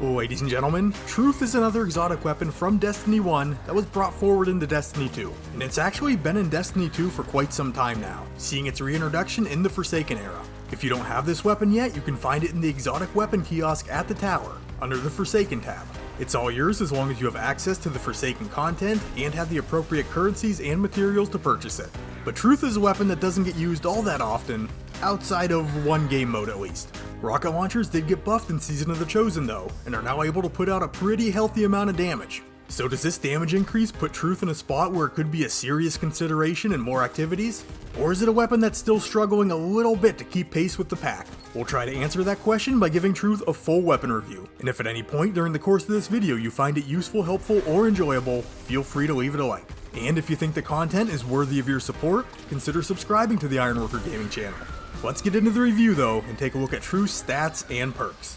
Ladies and gentlemen, Truth is another exotic weapon from Destiny 1 that was brought forward into Destiny 2, and it's actually been in Destiny 2 for quite some time now, seeing its reintroduction in the Forsaken era. If you don't have this weapon yet, you can find it in the exotic weapon kiosk at the tower, under the Forsaken tab. It's all yours as long as you have access to the Forsaken content and have the appropriate currencies and materials to purchase it. But Truth is a weapon that doesn't get used all that often, outside of one game mode at least. Rocket launchers did get buffed in Season of the Chosen though, and are now able to put out a pretty healthy amount of damage. So does this damage increase put Truth in a spot where it could be a serious consideration in more activities? Or is it a weapon that's still struggling a little bit to keep pace with the pack? We'll try to answer that question by giving Truth a full weapon review, and if at any point during the course of this video you find it useful, helpful, or enjoyable, feel free to leave it a like. And if you think the content is worthy of your support, consider subscribing to the Ironworker Gaming channel. Let's get into the review though, and take a look at Truth's stats and perks.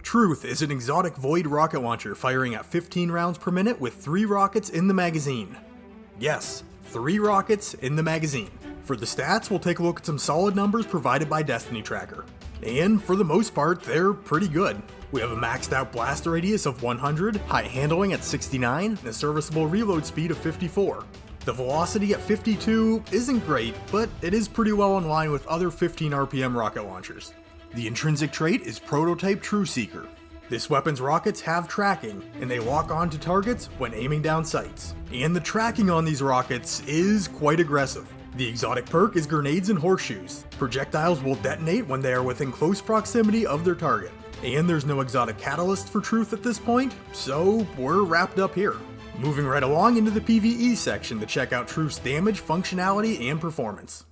Truth is an exotic void rocket launcher firing at 15 rounds per minute with 3 rockets in the magazine. Yes, 3 rockets in the magazine. For the stats, we'll take a look at some solid numbers provided by Destiny Tracker. And for the most part, they're pretty good. We have a maxed out blast radius of 100, high handling at 69, and a serviceable reload speed of 54. The velocity at 52 isn't great, but it is pretty well in line with other 15 RPM rocket launchers. The intrinsic trait is Prototype True Seeker. This weapon's rockets have tracking, and they lock on to targets when aiming down sights. And the tracking on these rockets is quite aggressive. The exotic perk is Grenades and Horseshoes. Projectiles will detonate when they are within close proximity of their target. And there's no exotic catalyst for Truth at this point, so we're wrapped up here. Moving right along into the PvE section to check out Truth's damage, functionality, and performance.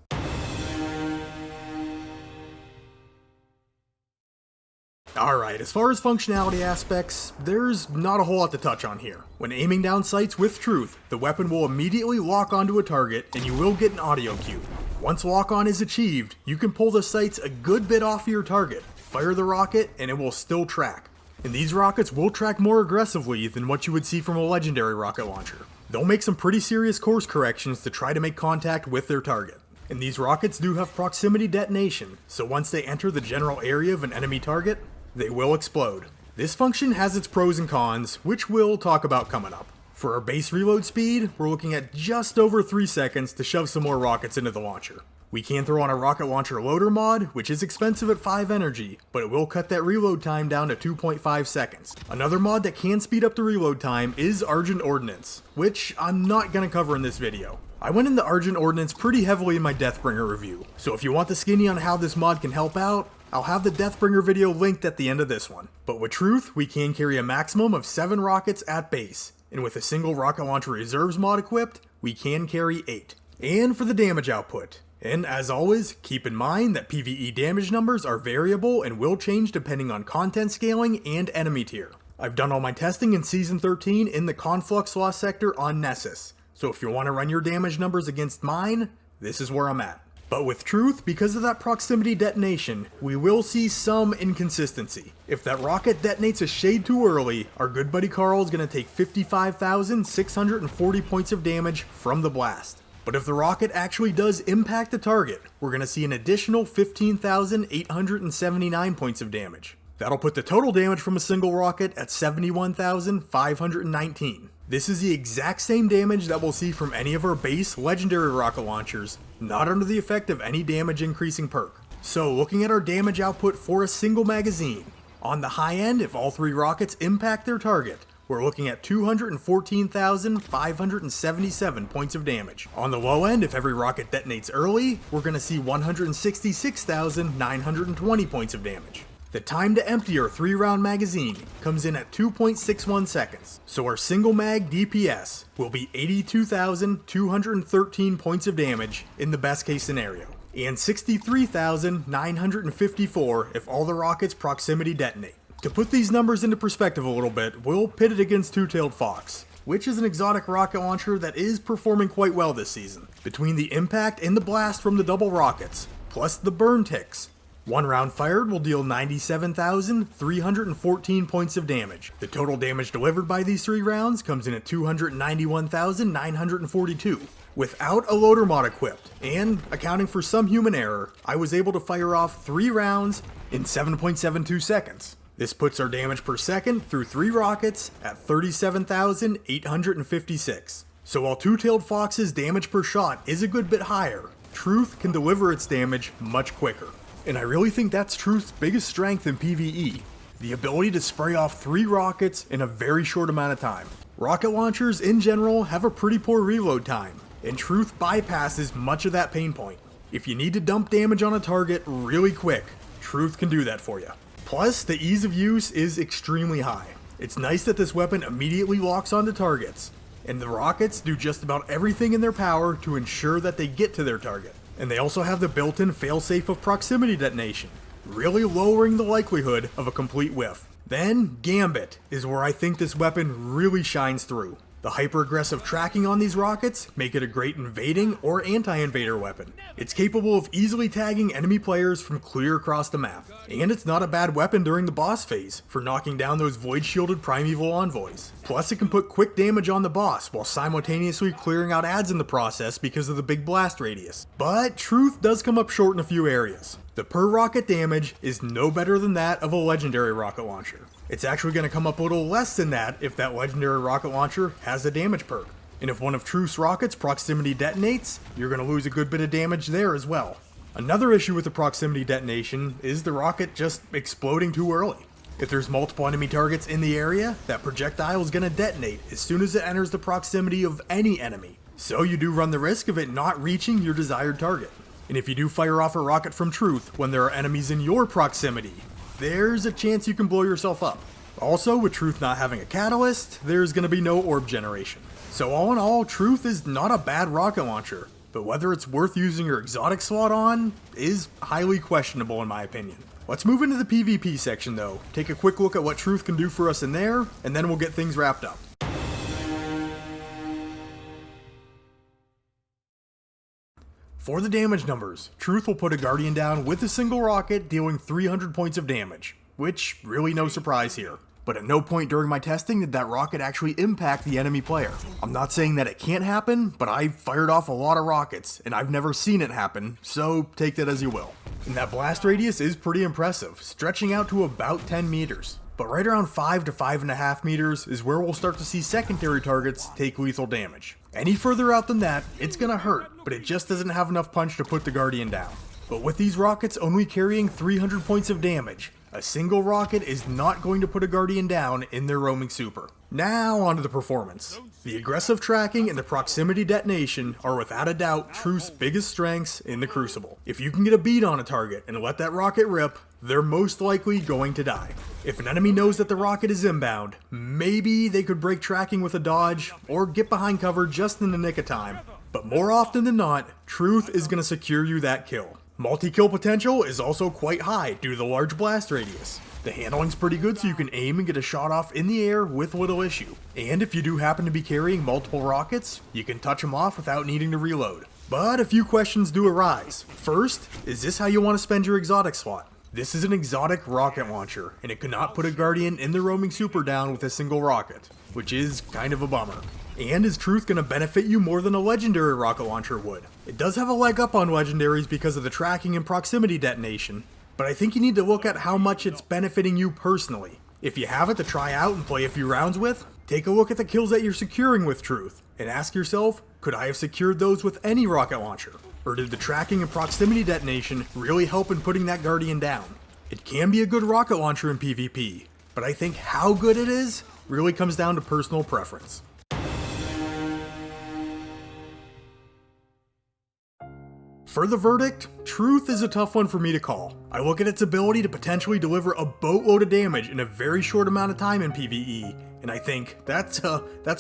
Alright, as far as functionality aspects, there's not a whole lot to touch on here. When aiming down sights with Truth, the weapon will immediately lock onto a target, and you will get an audio cue. Once lock-on is achieved, you can pull the sights a good bit off of your target, fire the rocket, and it will still track. And these rockets will track more aggressively than what you would see from a legendary rocket launcher. They'll make some pretty serious course corrections to try to make contact with their target. And these rockets do have proximity detonation, so once they enter the general area of an enemy target, they will explode. This function has its pros and cons, which we'll talk about coming up. For our base reload speed, we're looking at just over 3 seconds to shove some more rockets into the launcher. We can throw on a rocket launcher loader mod, which is expensive at 5 energy, but it will cut that reload time down to 2.5 seconds. Another mod that can speed up the reload time is Argent Ordnance, which I'm not going to cover in this video. I went into Argent Ordnance pretty heavily in my Deathbringer review, so if you want the skinny on how this mod can help out, I'll have the Deathbringer video linked at the end of this one. But with Truth, we can carry a maximum of 7 rockets at base, and with a single rocket launcher reserves mod equipped, we can carry 8. And for the damage output, and as always, keep in mind that PvE damage numbers are variable and will change depending on content scaling and enemy tier. I've done all my testing in Season 13 in the Conflux Lost sector on Nessus, so if you want to run your damage numbers against mine, this is where I'm at. But with Truth, because of that proximity detonation, we will see some inconsistency. If that rocket detonates a shade too early, our good buddy Carl is going to take 55,640 points of damage from the blast. But if the rocket actually does impact the target, we're going to see an additional 15,879 points of damage. That'll put the total damage from a single rocket at 71,519. This is the exact same damage that we'll see from any of our base legendary rocket launchers, not under the effect of any damage increasing perk. So looking at our damage output for a single magazine, on the high end if all 3 rockets impact their target, we're looking at 214,577 points of damage. On the low end, if every rocket detonates early, we're going to see 166,920 points of damage. The time to empty our 3-round magazine comes in at 2.61 seconds, so our single mag DPS will be 82,213 points of damage in the best case scenario, and 63,954 if all the rockets proximity detonate. To put these numbers into perspective a little bit, we'll pit it against Two-Tailed Fox, which is an exotic rocket launcher that is performing quite well this season. Between the impact and the blast from the double rockets, plus the burn ticks, 1 round fired will deal 97,314 points of damage. The total damage delivered by these 3 rounds comes in at 291,942. Without a loader mod equipped, and accounting for some human error, I was able to fire off 3 rounds in 7.72 seconds. This puts our damage per second through 3 rockets at 37,856. So while Two-Tailed Fox's damage per shot is a good bit higher, Truth can deliver its damage much quicker. And I really think that's Truth's biggest strength in PvE, the ability to spray off 3 rockets in a very short amount of time. Rocket launchers in general have a pretty poor reload time, and Truth bypasses much of that pain point. If you need to dump damage on a target really quick, Truth can do that for you. Plus, the ease of use is extremely high. It's nice that this weapon immediately locks onto targets, and the rockets do just about everything in their power to ensure that they get to their target. And they also have the built-in failsafe of proximity detonation, really lowering the likelihood of a complete whiff. Then, Gambit is where I think this weapon really shines through. The hyper-aggressive tracking on these rockets make it a great invading or anti-invader weapon. It's capable of easily tagging enemy players from clear across the map. And it's not a bad weapon during the boss phase for knocking down those void-shielded primeval envoys. Plus it can put quick damage on the boss while simultaneously clearing out adds in the process because of the big blast radius. But Truth does come up short in a few areas. The per rocket damage is no better than that of a legendary rocket launcher. It's actually going to come up a little less than that if that legendary rocket launcher has a damage perk. And if one of Truth's rockets proximity detonates, you're going to lose a good bit of damage there as well. Another issue with the proximity detonation is the rocket just exploding too early. If there's multiple enemy targets in the area, that projectile is going to detonate as soon as it enters the proximity of any enemy. So you do run the risk of it not reaching your desired target. And if you do fire off a rocket from Truth when there are enemies in your proximity, there's a chance you can blow yourself up. Also, with Truth not having a catalyst, there's going to be no orb generation. So all in all, Truth is not a bad rocket launcher, but whether it's worth using your exotic slot on is highly questionable in my opinion. Let's move into the PvP section though, take a quick look at what Truth can do for us in there, and then we'll get things wrapped up. For the damage numbers, Truth will put a Guardian down with a single rocket dealing 300 points of damage, which really no surprise here. But at no point during my testing did that rocket actually impact the enemy player. I'm not saying that it can't happen, but I fired off a lot of rockets, and I've never seen it happen, so take that as you will. And that blast radius is pretty impressive, stretching out to about 10 meters. But right around 5 to 5.5 meters is where we'll start to see secondary targets take lethal damage. Any further out than that, it's gonna hurt, but it just doesn't have enough punch to put the Guardian down. But with these rockets only carrying 300 points of damage, a single rocket is not going to put a Guardian down in their roaming super. Now onto the performance. The aggressive tracking and the proximity detonation are without a doubt Truth's biggest strengths in the Crucible. If you can get a bead on a target and let that rocket rip, they're most likely going to die. If an enemy knows that the rocket is inbound, maybe they could break tracking with a dodge or get behind cover just in the nick of time. But more often than not, Truth is going to secure you that kill. Multi-kill potential is also quite high due to the large blast radius. The handling's pretty good so you can aim and get a shot off in the air with little issue. And if you do happen to be carrying multiple rockets, you can touch them off without needing to reload. But a few questions do arise. First, is this how you want to spend your exotic slot? This is an exotic rocket launcher, and it could not put a Guardian in the roaming super down with a single rocket, which is kind of a bummer. And is Truth going to benefit you more than a legendary rocket launcher would? It does have a leg up on legendaries because of the tracking and proximity detonation, but I think you need to look at how much it's benefiting you personally. If you have it to try out and play a few rounds with, take a look at the kills that you're securing with Truth, and ask yourself, could I have secured those with any rocket launcher? Or did the tracking and proximity detonation really help in putting that Guardian down? It can be a good rocket launcher in PvP, but I think how good it is really comes down to personal preference. For the verdict, Truth is a tough one for me to call. I look at its ability to potentially deliver a boatload of damage in a very short amount of time in PvE, and I think that's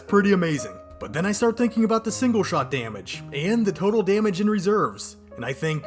pretty amazing. But then I start thinking about the single shot damage, and the total damage in reserves, and I think,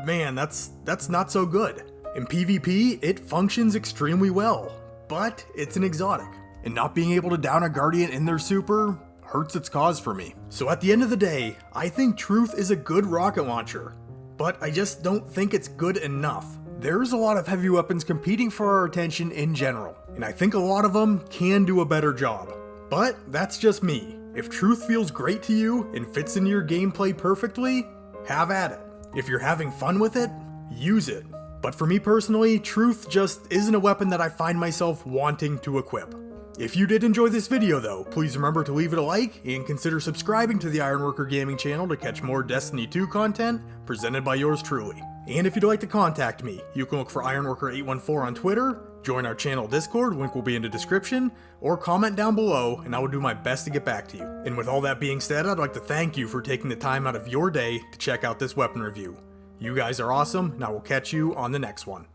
man, that's not so good. In PvP, it functions extremely well, but it's an exotic, and not being able to down a Guardian in their super hurts its cause for me. So at the end of the day, I think Truth is a good rocket launcher, but I just don't think it's good enough. There's a lot of heavy weapons competing for our attention in general, and I think a lot of them can do a better job. But that's just me. If Truth feels great to you and fits into your gameplay perfectly, have at it. If you're having fun with it, use it. But for me personally, Truth just isn't a weapon that I find myself wanting to equip. If you did enjoy this video though, please remember to leave it a like and consider subscribing to the Ironworker Gaming channel to catch more Destiny 2 content presented by yours truly. And if you'd like to contact me, you can look for Ironworker814 on Twitter, join our channel Discord, link will be in the description, or comment down below and I will do my best to get back to you. And with all that being said, I'd like to thank you for taking the time out of your day to check out this weapon review. You guys are awesome, and I will catch you on the next one.